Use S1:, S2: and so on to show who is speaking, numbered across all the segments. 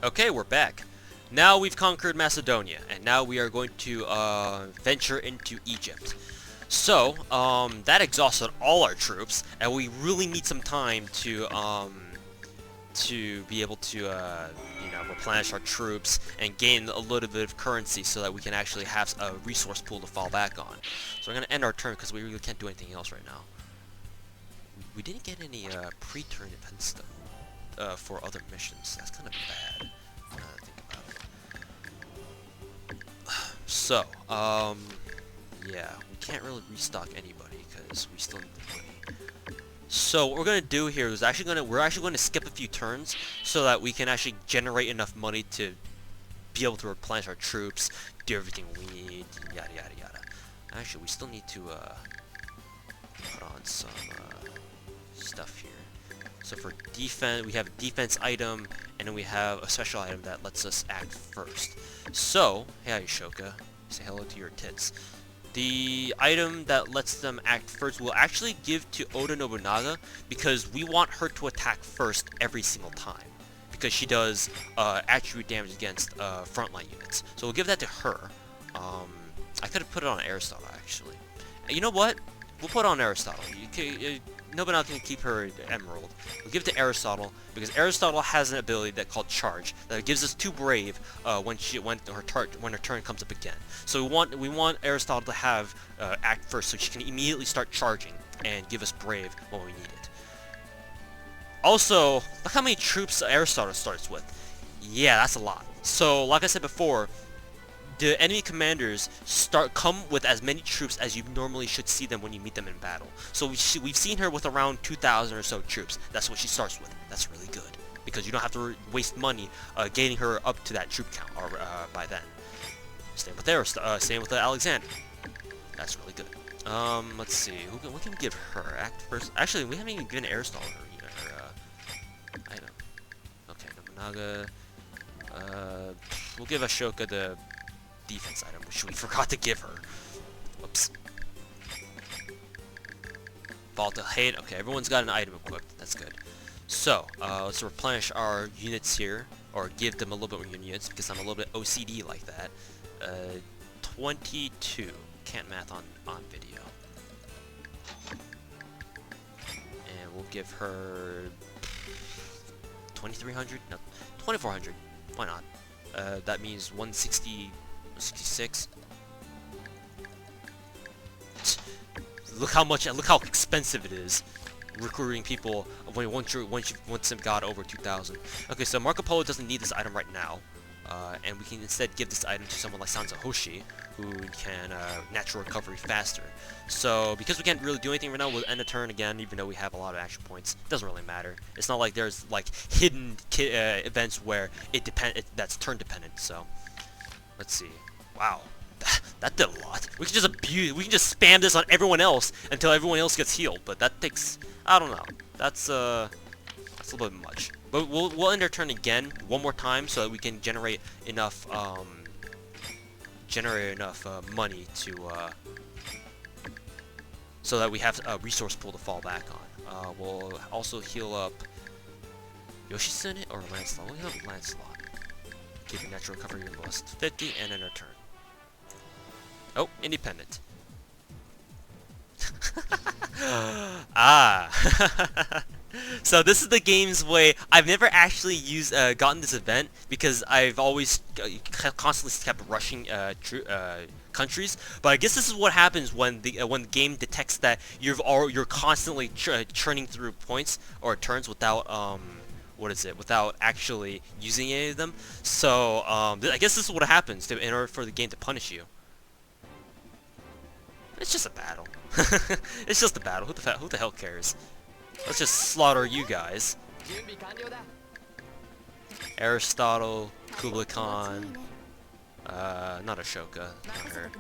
S1: Okay, we're back. Now we've conquered Macedonia, and now we are going to venture into Egypt. So, that exhausted all our troops, and we really need some time to be able to, replenish our troops and gain a little bit of currency so that we can actually have a resource pool to fall back on. So we're going to end our turn because we really can't do anything else right now. We didn't get any pre-turn events though, for other missions. That's kind of bad. Now that I think about it. So, yeah, we can't really restock anybody because we still need the money. So what we're gonna do here is we're actually gonna skip a few turns so that we can actually generate enough money to be able to replenish our troops, do everything we need, yada yada yada. Actually, we still need to put on some stuff here. So for defense, we have a defense item, and then we have a special item that lets us act first. So, hey Ashoka, say hello to your tits. The item that lets them act first will actually give to Oda Nobunaga because we want her to attack first every single time. Because she does attribute damage against frontline units. So we'll give that to her. I could have put it on Aristotle actually. You know what? We'll put it on Aristotle. Nobunaga can keep her emerald. We'll give it to Aristotle because Aristotle has an ability that called Charge that gives us 2 brave when her turn comes up again. So we want Aristotle to have act first so she can immediately start charging and give us brave when we need it. Also, look how many troops Aristotle starts with. Yeah, that's a lot. So like I said before, the enemy commanders come with as many troops as you normally should see them when you meet them in battle. So we've seen her with around 2,000 or so troops. That's what she starts with. That's really good because you don't have to waste money getting her up to that troop count or by then. Same with Alexander. That's really good. Let's see. What can we give her? Act first. Actually, we haven't even given Aristotle her item. Okay, Nobunaga. We'll give Ashoka the defense item, which we forgot to give her. Whoops. Volatile hate. Okay, everyone's got an item equipped. That's good. So, let's replenish our units here, or give them a little bit more units, because I'm a little bit OCD like that. 22. Can't math on video. And we'll give her 2,300? No, 2,400. Why not? That means 160... 66. Look how expensive it is recruiting people once you've got over 2,000. Okay, so Marco Polo doesn't need this item right now, and we can instead give this item to someone like Sansa Hoshi, who can natural recovery faster. So because we can't really do anything right now, we'll end the turn again, even though we have a lot of action points. It doesn't really matter. It's not like there's like hidden events where that's turn dependent. So let's see. Wow, that did a lot. We can just spam this on everyone else until everyone else gets healed. But that takes, I don't know. That's a little bit much. But we'll end our turn again one more time so that we can generate enough money to so that we have a resource pool to fall back on. We'll also heal up Yoshisune or Lancelot. We'll heal up Lancelot. Keep your natural recovery plus 50 and end our turn. Oh, independent. So this is the game's way. I've never actually gotten this event because I've always constantly kept rushing countries. But I guess this is what happens when the game detects that you're constantly churning through points or turns without without actually using any of them. So I guess this is what happens in order for the game to punish you. It's just a battle. It's just a battle. Who the hell cares? Let's just slaughter you guys. Aristotle, Kublai Khan, not Ashoka, not her,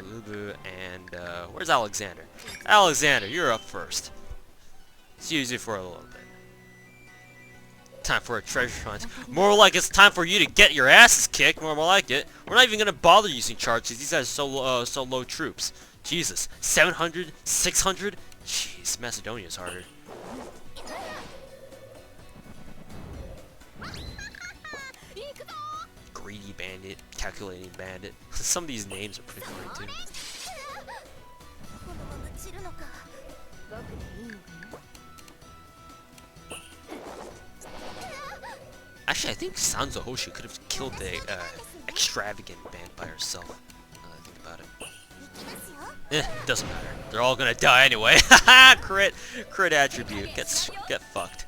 S1: Lubu, and where's Alexander? Alexander, you're up first. Let's use you for a little bit. Time for a treasure hunt. More like it's time for you to get your asses kicked. More like it. We're not even gonna bother using charges. These guys are so low troops. Jesus, 700, 600. Jeez, Macedonia's harder. Bandit, Calculating Bandit. Some of these names are pretty funny too. Actually, I think Sanzo Hoshi could have killed the extravagant band by herself. Now that I think about it. Doesn't matter. They're all gonna die anyway. Haha! Crit attribute. Get fucked.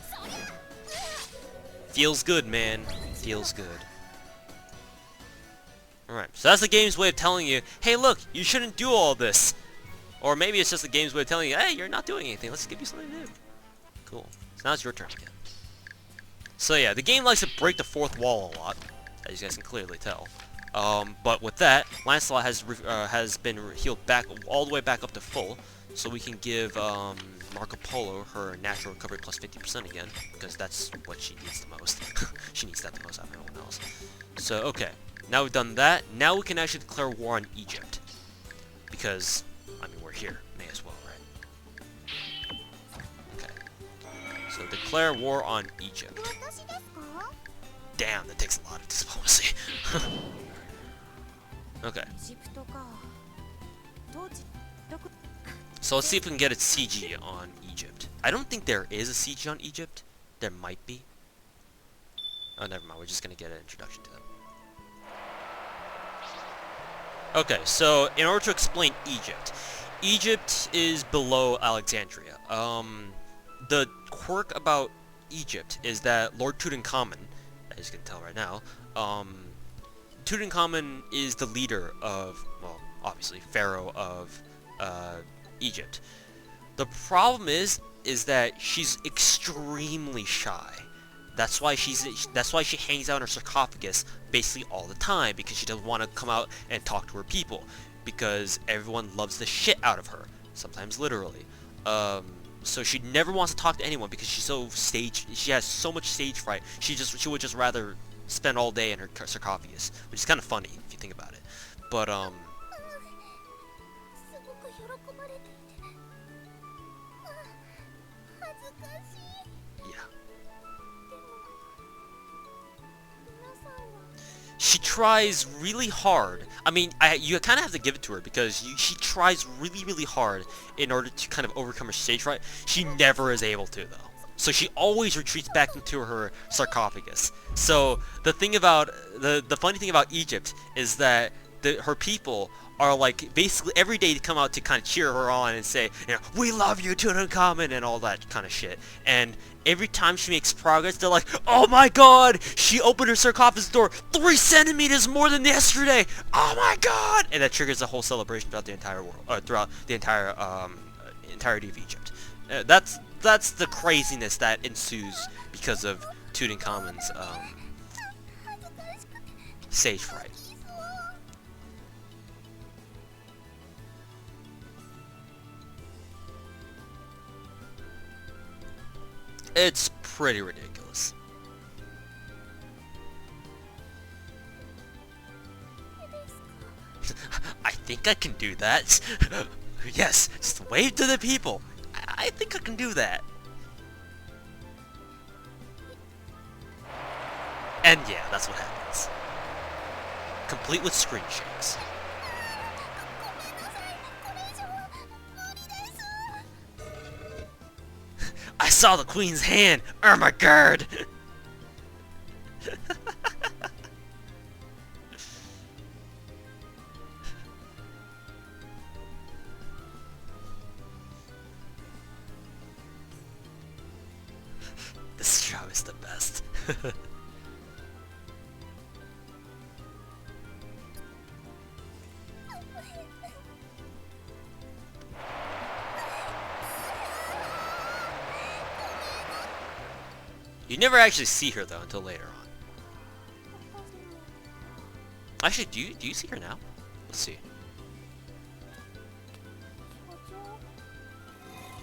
S1: Feels good, man. Feels good. Alright, so that's the game's way of telling you, hey look, you shouldn't do all this. Or maybe it's just the game's way of telling you, hey, you're not doing anything, let's give you something to do. Cool. So now it's your turn again. So yeah, the game likes to break the fourth wall a lot, as you guys can clearly tell. But with that, Lancelot has been healed back all the way back up to full, so we can give Marco Polo her natural recovery plus 50% again, because that's what she needs the most. She needs that the most out of everyone else. So okay, now we've done that. Now we can actually declare war on Egypt, because I mean we're here, may as well, right? Okay. So declare war on Egypt. Damn, that takes a lot of diplomacy. Okay. So let's see if we can get a CG on Egypt. I don't think there is a CG on Egypt. There might be. Oh, never mind. We're just gonna get an introduction to them. Okay, so in order to explain Egypt, Egypt is below Alexandria. The quirk about Egypt is that Lord Tutankhamun, as you can tell right now, Tutankhamun is the leader of, well, obviously, Pharaoh of Egypt. The problem is that she's extremely shy. That's why she hangs out in her sarcophagus basically all the time, because she doesn't want to come out and talk to her people, because everyone loves the shit out of her, sometimes literally. So she never wants to talk to anyone because she's so she has so much stage fright. She would just rather spend all day in her sarcophagus, which is kind of funny if you think about it. But she tries really hard. I mean, you kind of have to give it to her, because she tries really, really hard in order to kind of overcome her stage fright. She never is able to, though. So she always retreats back into her sarcophagus. So the thing about the funny thing about Egypt is that her people are like basically every day to come out to kind of cheer her on and say, you know, we love you, Tutankhamun, and all that kind of shit. And every time she makes progress, they're like, oh my god, she opened her sarcophagus door 3 centimeters more than yesterday. Oh my god! And that triggers a whole celebration throughout the entire world, throughout the entire entirety of Egypt. That's the craziness that ensues because of Tutankhamun's stage fright. It's pretty ridiculous. I think I can do that. Yes, just wave to the people. I think I can do that. And yeah, that's what happens. Complete with screen shakes. I saw the queen's hand! Oh my god! This job is the best. You never actually see her though until later on. Actually, do you see her now? Let's see.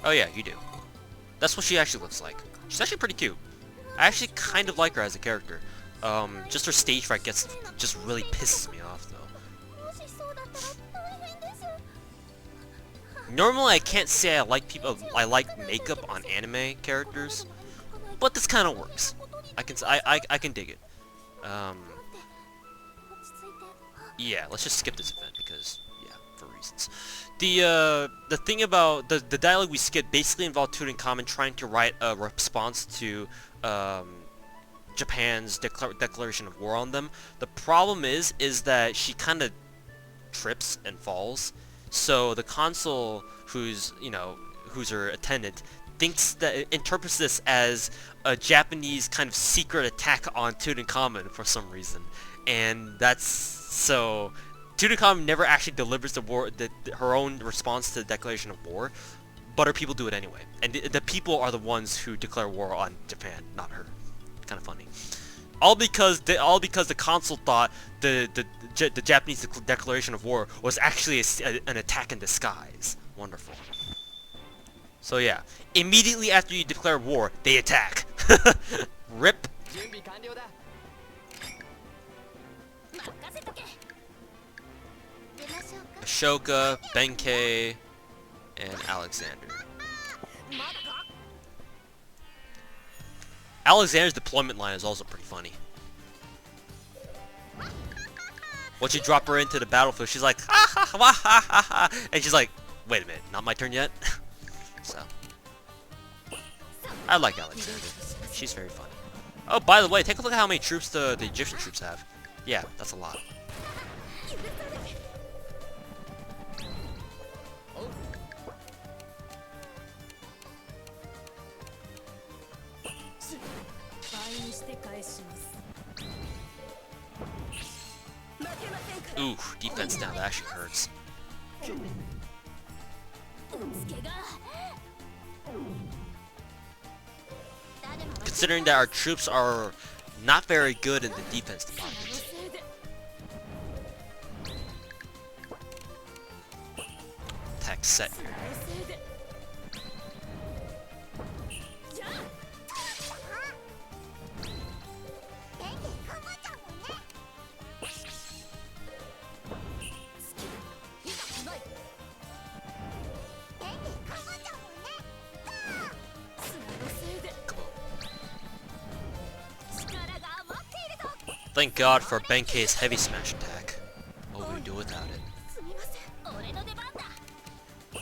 S1: Oh yeah, you do. That's what she actually looks like. She's actually pretty cute. I actually kind of like her as a character. Just her stage fright just really pisses me off though. Normally I can't say I like makeup on anime characters, but this kind of works. I can dig it. Yeah, let's just skip this event because, yeah, for reasons. The thing about the dialogue we skipped basically involved Tutankhamun trying to write a response to Japan's declaration of war on them. The problem is that she kind of trips and falls. So the consul, who's her attendant, interprets this as a Japanese kind of secret attack on Tutankhamun for some reason, and so Tutankhamun never actually delivers her own response to the declaration of war, but her people do it anyway, and the people are the ones who declare war on Japan, not her. Kind of funny. All because the consul thought the Japanese declaration of war was actually an attack in disguise. Wonderful. So yeah, immediately after you declare war, they attack. Rip. Ashoka, Benkei, and Alexander. Alexander's deployment line is also pretty funny. Once you drop her into the battlefield, she's like, ha ha ha ha ha ha, and she's like, wait a minute, not my turn yet? So, I like Alexander. She's very funny. Oh, by the way, take a look at how many troops the Egyptian troops have. Yeah, that's a lot. Ooh, defense down, that actually hurts. Considering that our troops are not very good in the defense department. Tech set here. Thank God for Benkei's heavy smash attack. What would we do without it? You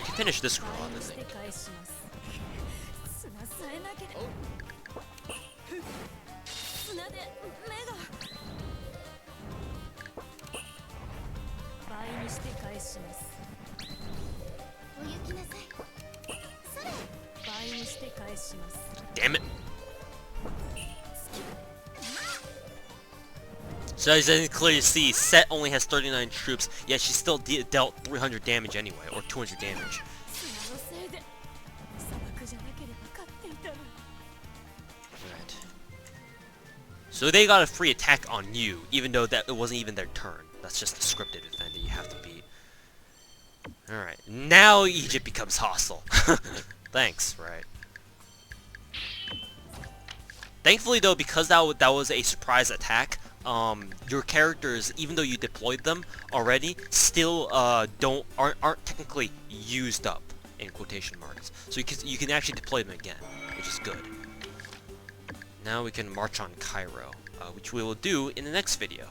S1: can finish this girl on, I think. Damn it. So as you can clearly see, Set only has 39 troops, yet she still dealt 300 damage anyway, or 200 damage. Right. So they got a free attack on you, even though that it wasn't even their turn. That's just the scripted event that you have to beat. Alright, now Egypt becomes hostile. Thanks, right. Thankfully though, because that was a surprise attack, your characters, even though you deployed them already, still aren't technically used up in quotation marks. So you can actually deploy them again, which is good. Now we can march on Cairo, which we will do in the next video.